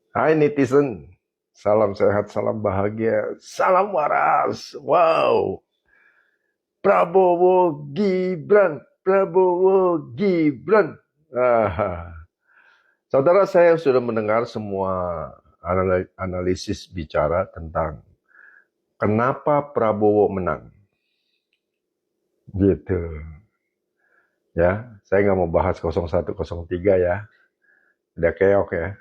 Hai netizen, salam sehat, salam bahagia, salam waras. Wow, Prabowo Gibran, Prabowo Gibran. Ah, saudara, saya sudah mendengar semua analisis bicara tentang kenapa Prabowo menang. Gitu, ya. Saya nggak mau bahas 0103 ya, udah keok ya.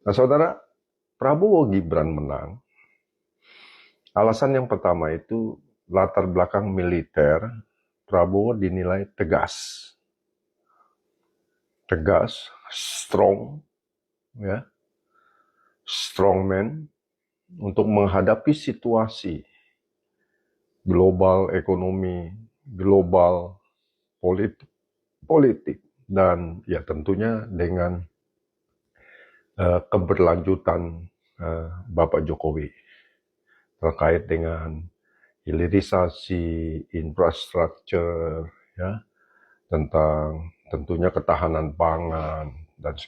Nah, saudara, Prabowo Gibran menang. Alasan yang pertama itu latar belakang militer. Prabowo dinilai tegas, strong, ya, strongman untuk menghadapi situasi global ekonomi, global politik, dan ya tentunya dengan keberlanjutan Bapak Jokowi terkait dengan hilirisasi infrastruktur, ya, tentang tentunya ketahanan pangan dan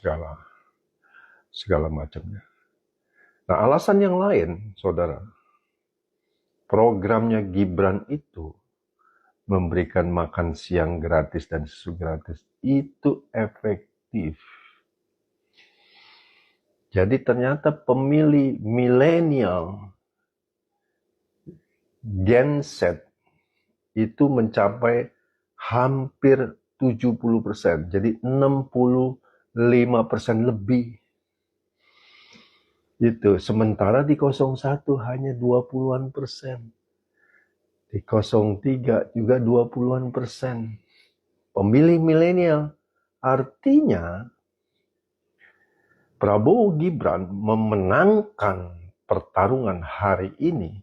segala macamnya. Nah, alasan yang lain, saudara, programnya Gibran itu memberikan makan siang gratis dan susu gratis itu efektif. Jadi ternyata pemilih milenial Gen Z itu mencapai hampir 70%. Jadi 65% lebih. Itu. Sementara di 01 hanya 20-an persen. Di 03 juga 20-an persen. Pemilih milenial. Artinya Prabowo Gibran memenangkan pertarungan hari ini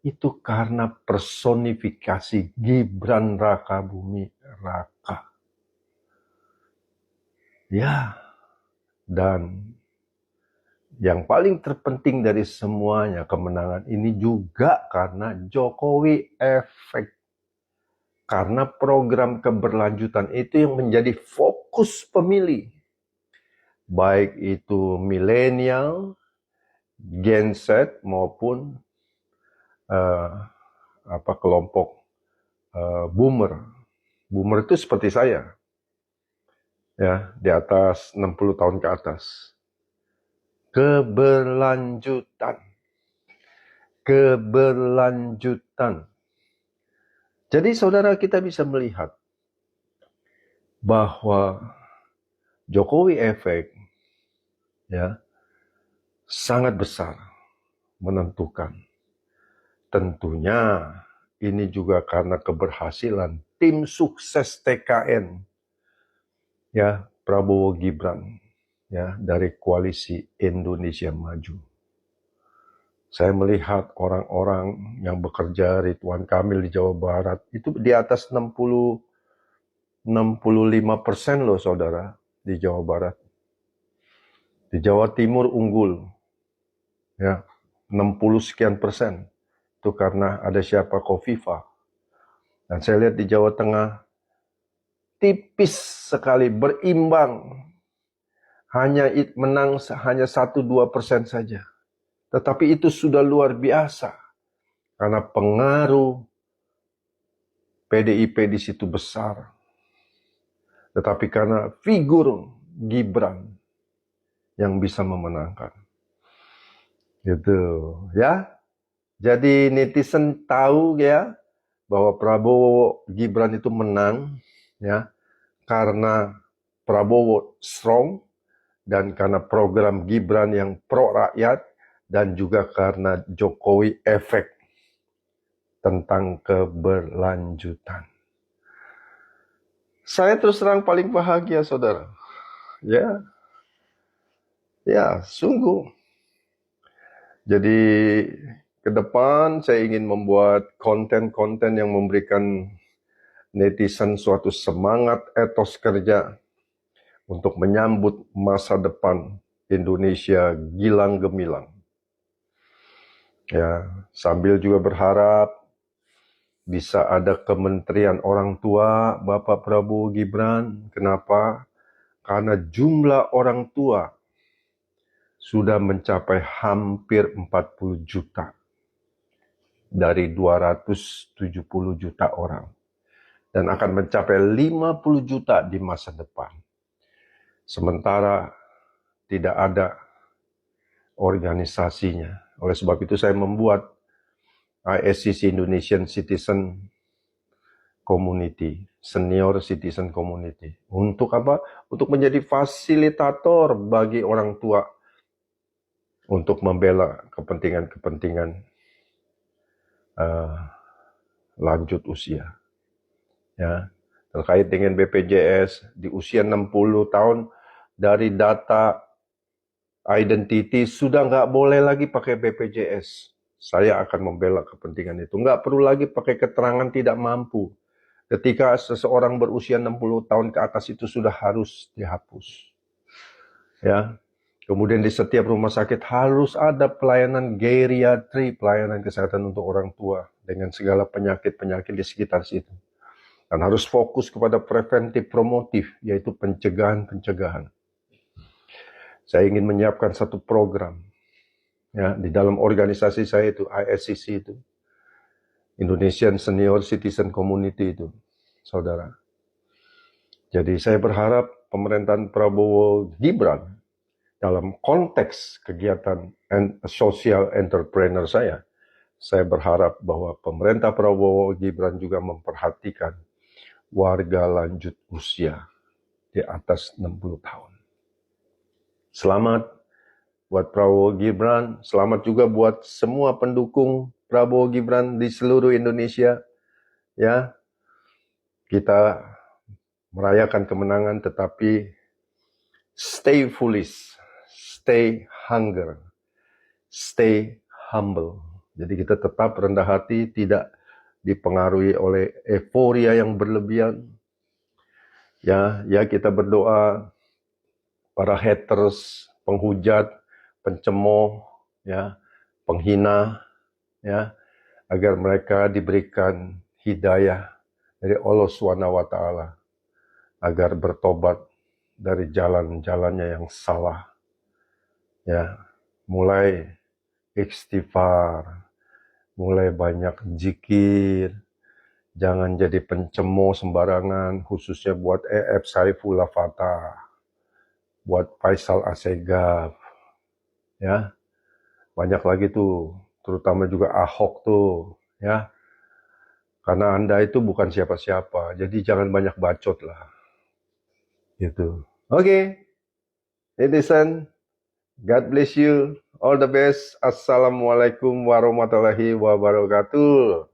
itu karena personifikasi Gibran Rakabumi Raka. Ya, dan yang paling terpenting dari semuanya kemenangan ini juga karena Jokowi efek. Karena program keberlanjutan itu yang menjadi fokus pemilih. Baik itu milenial, Gen Z maupun kelompok boomer. Boomer itu seperti saya. Ya, di atas 60 tahun ke atas. Keberlanjutan. Jadi saudara, kita bisa melihat bahwa Jokowi efek ya sangat besar menentukan. Tentunya ini juga karena keberhasilan tim sukses TKN ya Prabowo Gibran ya dari koalisi Indonesia Maju. Saya melihat orang-orang yang bekerja, Ridwan Kamil di Jawa Barat, itu di atas 65% loh saudara di Jawa Barat. Di Jawa Timur unggul, ya 60 sekian persen. Itu karena ada siapa Kofifa. Dan saya lihat di Jawa Tengah, tipis sekali, berimbang. Menang hanya 1-2% saja. Tetapi itu sudah luar biasa. Karena pengaruh PDIP di situ besar. Tetapi karena figur Gibran yang bisa memenangkan. Gitu, ya. Jadi netizen tahu ya bahwa Prabowo Gibran itu menang ya karena Prabowo strong dan karena program Gibran yang pro rakyat dan juga karena Jokowi efek tentang keberlanjutan. Saya terus terang paling bahagia saudara. Ya, sungguh. Jadi ke depan saya ingin membuat konten-konten yang memberikan netizen suatu semangat etos kerja untuk menyambut masa depan Indonesia gilang gemilang. Ya, sambil juga berharap bisa ada kementerian orang tua Bapak Prabowo Gibran. Kenapa? Karena jumlah orang tua sudah mencapai hampir 40 juta dari 270 juta orang. Dan akan mencapai 50 juta di masa depan. Sementara tidak ada organisasinya. Oleh sebab itu saya membuat ISCC Indonesian Citizen Community, Senior Citizen Community. Untuk apa? Untuk menjadi fasilitator bagi orang tua untuk membela kepentingan-kepentingan lanjut usia. Ya, terkait dengan BPJS di usia 60 tahun dari data identity sudah nggak boleh lagi pakai BPJS. Saya akan membela kepentingan itu. Nggak perlu lagi pakai keterangan tidak mampu. Ketika seseorang berusia 60 tahun ke atas itu sudah harus dihapus. Ya. Kemudian di setiap rumah sakit harus ada pelayanan geriatri, pelayanan kesehatan untuk orang tua dengan segala penyakit-penyakit di sekitar situ. Dan harus fokus kepada preventif promotif, yaitu pencegahan-pencegahan. Saya ingin menyiapkan satu program ya di dalam organisasi saya itu, ISCC itu, Indonesian Senior Citizen Community itu, saudara. Jadi saya berharap pemerintahan Prabowo Gibran dalam konteks kegiatan social entrepreneur saya berharap bahwa pemerintah Prabowo Gibran juga memperhatikan warga lanjut usia di atas 60 tahun. Selamat buat Prabowo Gibran, selamat juga buat semua pendukung Prabowo Gibran di seluruh Indonesia. Ya, kita merayakan kemenangan, tetapi stay foolish, stay hunger, stay humble. Jadi kita tetap rendah hati, tidak dipengaruhi oleh euforia yang berlebihan. Ya kita berdoa para haters, penghujat, pencemooh, ya, penghina, ya, agar mereka diberikan hidayah dari Allah SWT agar bertobat dari jalan-jalannya yang salah. Ya, mulai istighfar, mulai banyak zikir, jangan jadi pencemooh sembarangan, khususnya buat EF Saifullah Fatah, buat Faisal Assegaf, ya, banyak lagi tuh, terutama juga Ahok tuh, ya, karena Anda itu bukan siapa-siapa, jadi jangan banyak bacot lah, gitu. Oke, netizen, God bless you, all the best, assalamualaikum warahmatullahi wabarakatuh.